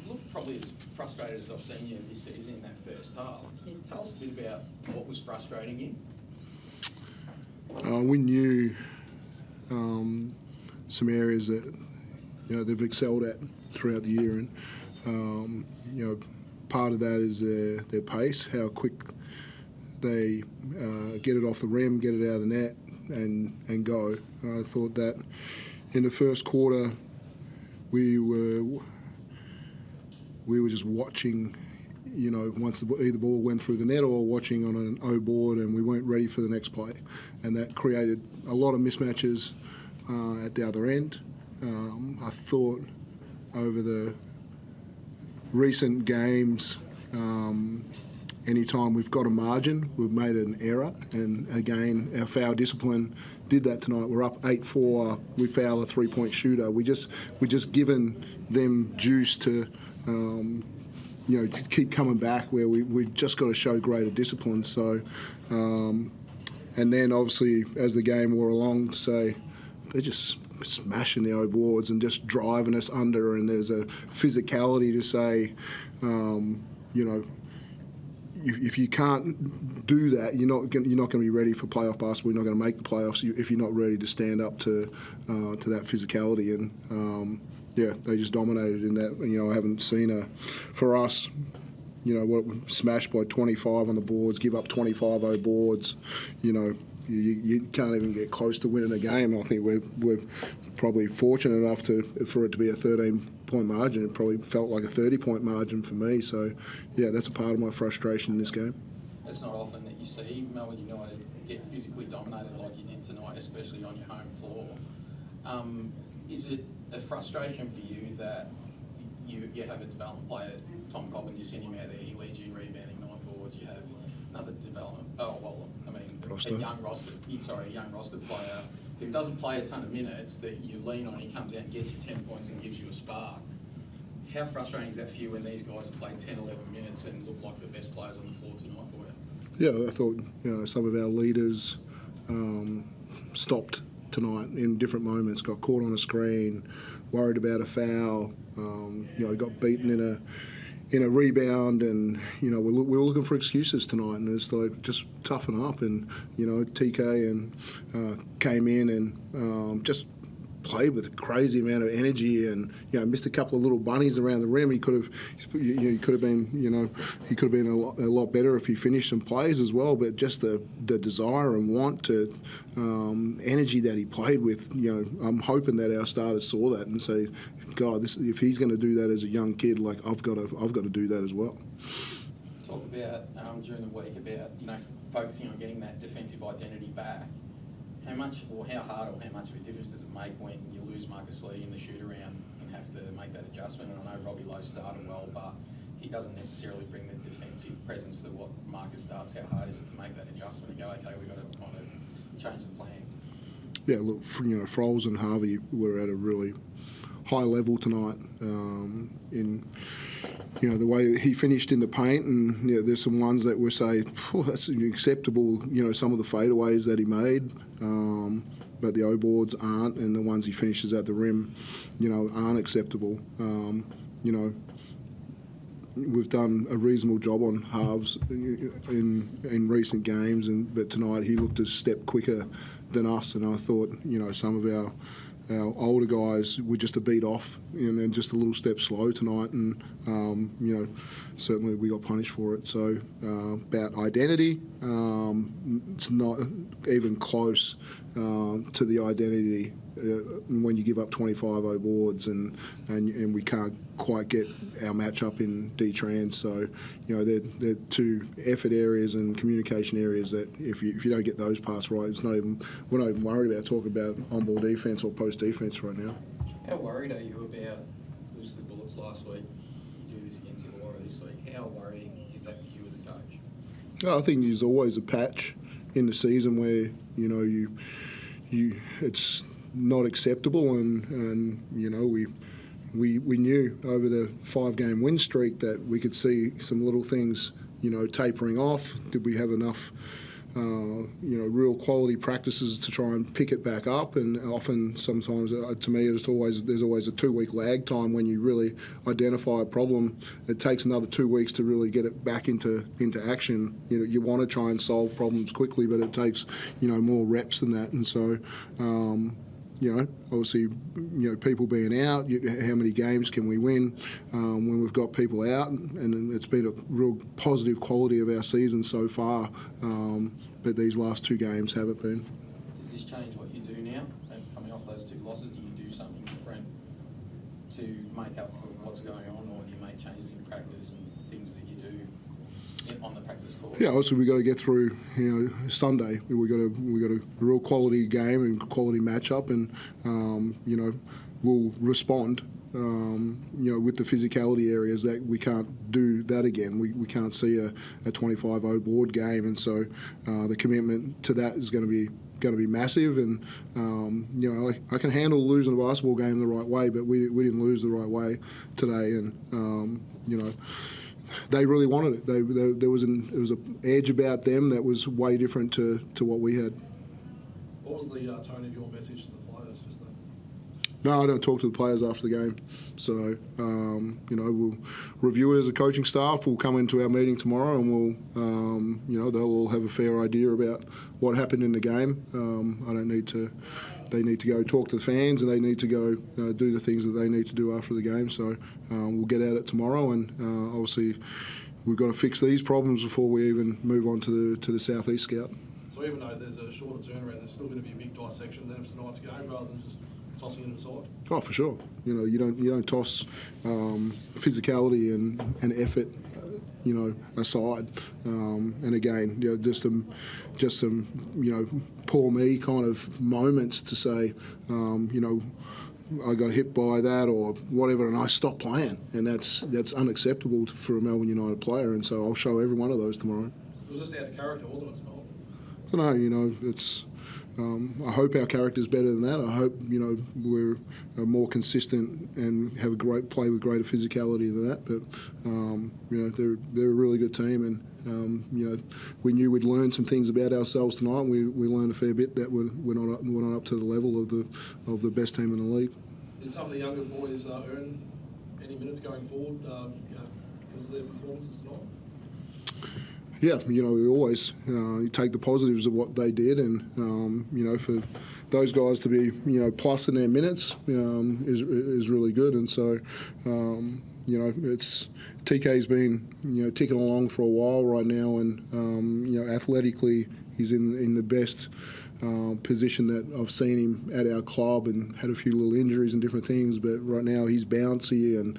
looked probably as frustrated as I've seen you this season in that first half. Can you tell us a bit about what was frustrating you? We knew some areas that they've excelled at throughout the year, and part of that is their pace, how quick they get it off the rim, get it out of the net, and go. I thought that in the first quarter we were just watching, once either ball went through the net or watching on an O board, and we weren't ready for the next play, and that created a lot of mismatches at the other end. I thought over the recent games, anytime we've got a margin, we've made an error, and again, our foul discipline did that tonight. We're up 8-4. We foul a three-point shooter. We just given them juice to, keep coming back. Where we've just got to show greater discipline. So, and then obviously as the game wore along, to say they're just smashing the O boards and just driving us under, and there's a physicality to say, if you can't do that, you're not going to be ready for playoff basketball. You're not going to make the playoffs if you're not ready to stand up to that physicality. And they just dominated in that. I haven't seen for us, smashed by 25 on the boards, give up 25 O boards. You can't even get close to winning a game. I think we're probably fortunate enough for it to be a 13-point margin. It probably felt like a 30-point margin for me. So, that's a part of my frustration in this game. It's not often that you see Melbourne United get physically dominated like you did tonight, especially on your home floor. Is it a frustration for you that you have a development player, Tom Cobbin, you send him out there, he leads you in rebounding 9 boards, you have another development, a young roster player who doesn't play a ton of minutes that you lean on, he comes out and gets you 10 points and gives you a spark. How frustrating is that for you when these guys have played 10, 11 minutes and look like the best players on the floor tonight for you? Yeah, I thought some of our leaders stopped tonight in different moments, got caught on a screen, worried about a foul, got beaten in a rebound, and we were looking for excuses tonight, and it's like just toughen up. And TK and came in and just played with a crazy amount of energy, and missed a couple of little bunnies around the rim. He could have been a lot better if he finished some plays as well. But just the desire and want to energy that he played with, I'm hoping that our starters saw that and say, God, if he's going to do that as a young kid, like I've got to do that as well. Talk about during the week about focusing on getting that defensive identity back. How much or how hard or how much of a difference does it make when you lose Marcus Lee in the shoot-around and have to make that adjustment? And I know Robbie Lowe started well, but he doesn't necessarily bring the defensive presence to what Marcus does. How hard is it to make that adjustment and go, okay, we've got to kind of change the plan? Yeah, look, Froles and Harvey were at a really high level tonight in the way he finished in the paint, and there's some ones that we say that's acceptable, some of the fadeaways that he made, but the O boards aren't, and the ones he finishes at the rim aren't acceptable. We've done a reasonable job on halves in recent games, but tonight he looked a step quicker than us, and I thought some of our older guys were just a beat off and just a little step slow tonight, and certainly we got punished for it. So about identity, it's not even close to the identity when you give up 25 O boards and we can't quite get our match up in D-Trans. So they're two effort areas and communication areas that if you don't get those parts right, we're not even worried about talking about on-ball defence or post-defence right now. How worried are you about losing the Bullets last week? You do this against Illawarra this week. How worrying is that for you as a coach? I think there's always a patch in the season where you it's not acceptable, and we knew over the 5-game win streak that we could see some little things tapering off. Did we have enough real quality practices to try and pick it back up. And often, sometimes, to me, there's always a 2-week lag time when you really identify a problem. It takes another 2 weeks to really get it back into action. You want to try and solve problems quickly, but it takes more reps than that. And so, obviously, people being out, how many games can we win when we've got people out? And it's been a real positive quality of our season so far, but these last 2 games haven't been. Does this change what you do now? Coming off those 2 losses, do you do something different to make up for what's going on, or do you make changes in practice and things that you do on the practice court? Yeah, obviously we've got to get through Sunday. We've got a real quality game and quality matchup, and we'll respond. With the physicality areas that we can't do that again. We can't see a 25-0 board game, and so the commitment to that is going to be massive. And I can handle losing a basketball game the right way, but we didn't lose the right way today, and they really wanted it. There was an edge about them that was way different to what we had. What was the tone of your message to the players just then? No, I don't talk to the players after the game. So, we'll review it as a coaching staff. We'll come into our meeting tomorrow, and they'll all have a fair idea about what happened in the game. I don't need to. They need to go talk to the fans, and they need to go do the things that they need to do after the game. So we'll get at it tomorrow, and obviously we've got to fix these problems before we even move on to the South East Scout. So even though there's a shorter turnaround, there's still going to be a big dissection then of tonight's game, rather than just tossing it aside. Oh, for sure. You don't toss physicality and effort, aside. And again, just some poor me kind of moments to say, I got hit by that or whatever, and I stopped playing, and that's unacceptable for a Melbourne United player. And so I'll show every one of those tomorrow. It was just out of character, wasn't it, tonight? I don't know. It's. I hope our character's better than that. I hope we're more consistent and have a great play with greater physicality than that. But they're a really good team, and we knew we'd learn some things about ourselves tonight. And we learned a fair bit that we're not up to the level of the best team in the league. Did some of the younger boys earn any minutes going forward? Because of their performances tonight. Yeah, we always you take the positives of what they did, and for those guys to be plus in their minutes is really good. And so it's TK's been ticking along for a while right now, and athletically he's in the best position that I've seen him at our club, and had a few little injuries and different things, but right now he's bouncy and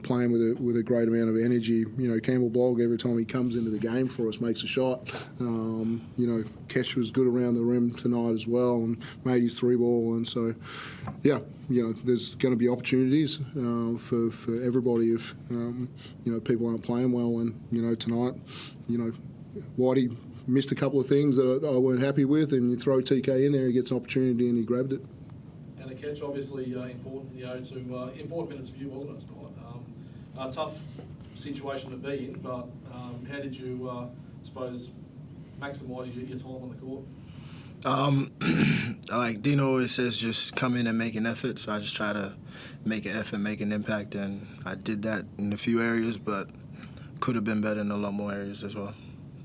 playing with a great amount of energy. Campbell Blogg, every time he comes into the game for us, makes a shot. Akech was good around the rim tonight as well and made his 3-ball, and so there's going to be opportunities for everybody if people aren't playing well. And tonight Whitey missed a couple of things that I weren't happy with, and you throw TK in there, he gets an opportunity and he grabbed it. And Akech, obviously important, to important minutes for you, wasn't it, tonight? A tough situation to be in, but how did you, suppose, maximise your time on the court? Like Dino always says, just come in and make an effort. So I just try to make an effort, make an impact, and I did that in a few areas, but could have been better in a lot more areas as well.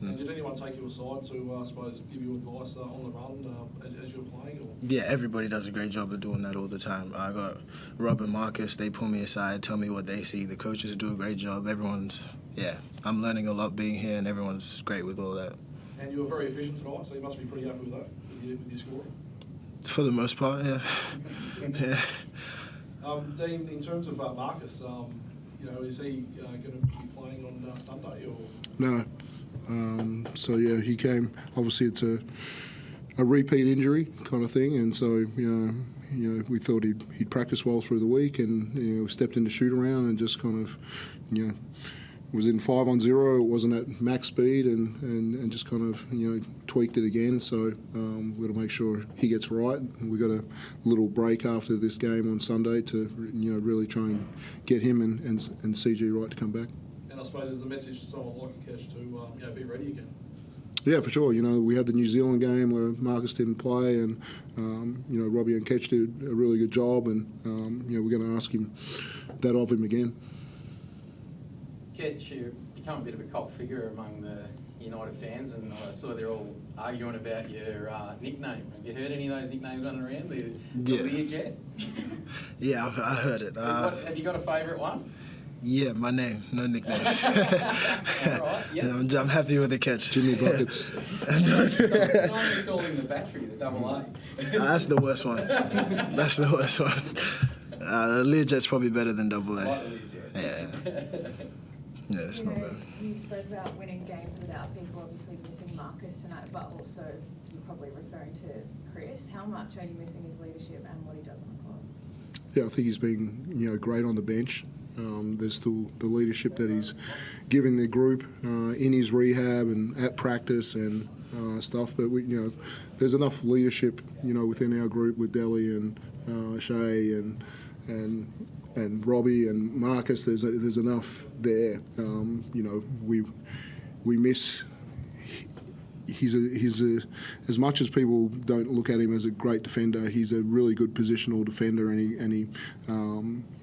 And did anyone take you aside to, I suppose, give you advice on the run as you were playing? Or? Yeah, everybody does a great job of doing that all the time. I got Rob and Marcus, they pull me aside, tell me what they see. The coaches do a great job. I'm learning a lot being here, and everyone's great with all that. And you were very efficient tonight, so you must be pretty happy with that, with your scoring? For the most part, yeah. Yeah. Dean, in terms of Marcus, is he going to be playing on Sunday? Or? No. He came. Obviously, it's a repeat injury kind of thing, and so we thought he'd practice well through the week, and stepped into shoot around and just kind of was in 5-on-0. It wasn't at max speed, and just kind of tweaked it again. So we've got to make sure he gets right. We've got a little break after this game on Sunday to really try and get him and CG right to come back. And I suppose is the message to someone like Akech to be ready again. Yeah, for sure. We had the New Zealand game where Marcus didn't play, and Robbie and Akech did a really good job, and we're going to ask him that of him again. Akech, you've become a bit of a cult figure among the United fans, and I saw they're all arguing about your nickname. Have you heard any of those nicknames running around? The Aliir Jet? Yeah, I heard it. Have you got a favourite one? Yeah, my name, no nicknames. Right, yeah. I'm happy with the catch. Jimmy Buckets. Someone was calling the battery, the double A. That's the worst one. That's the worst one. Aliir Jet's probably better than double A. Like the Aliir Jet. Yeah. Yeah, it's not bad. You spoke about winning games without people, obviously missing Marcus tonight, but also you're probably referring to Chris. How much are you missing his leadership and what he does on the club? Yeah, I think he's been great on the bench. There's still the leadership that he's giving the group in his rehab and at practice and stuff. But there's enough leadership within our group with Delhi and Shay and Robbie and Marcus. There's enough there. We miss. He's as much as people don't look at him as a great defender, he's a really good positional defender, and he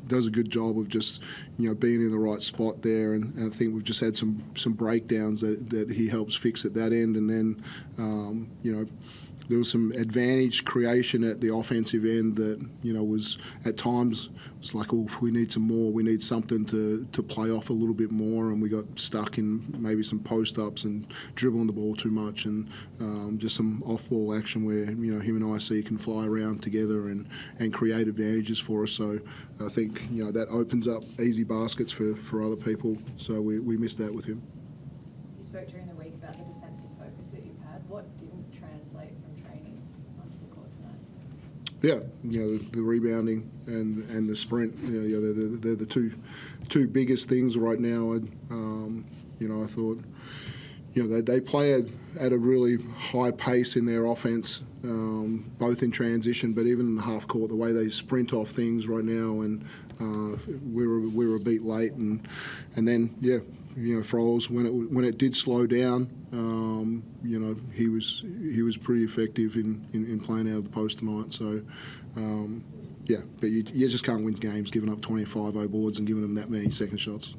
does a good job of just being in the right spot there. And I think we've just had some breakdowns that he helps fix at that end, and then there was some advantage creation at the offensive end that was at times it's like, oh, we need some more. We need something to play off a little bit more, and we got stuck in maybe some post ups and dribbling the ball too much, and just some off ball action where him and IC can fly around together and create advantages for us. So I think that opens up easy baskets for other people. So we missed that with him. You spoke during the week about the defensive focus that you've had. What didn't translate from training onto the court tonight? Yeah, the rebounding and the sprint. They're the two biggest things right now. I thought they play at a really high pace in their offense, both in transition, but even in the half court, the way they sprint off things right now, and we were a beat late, and then Froles when it did slow down, he was pretty effective in playing out of the post tonight. So but you just can't win games giving up 25 boards and giving them that many second shots.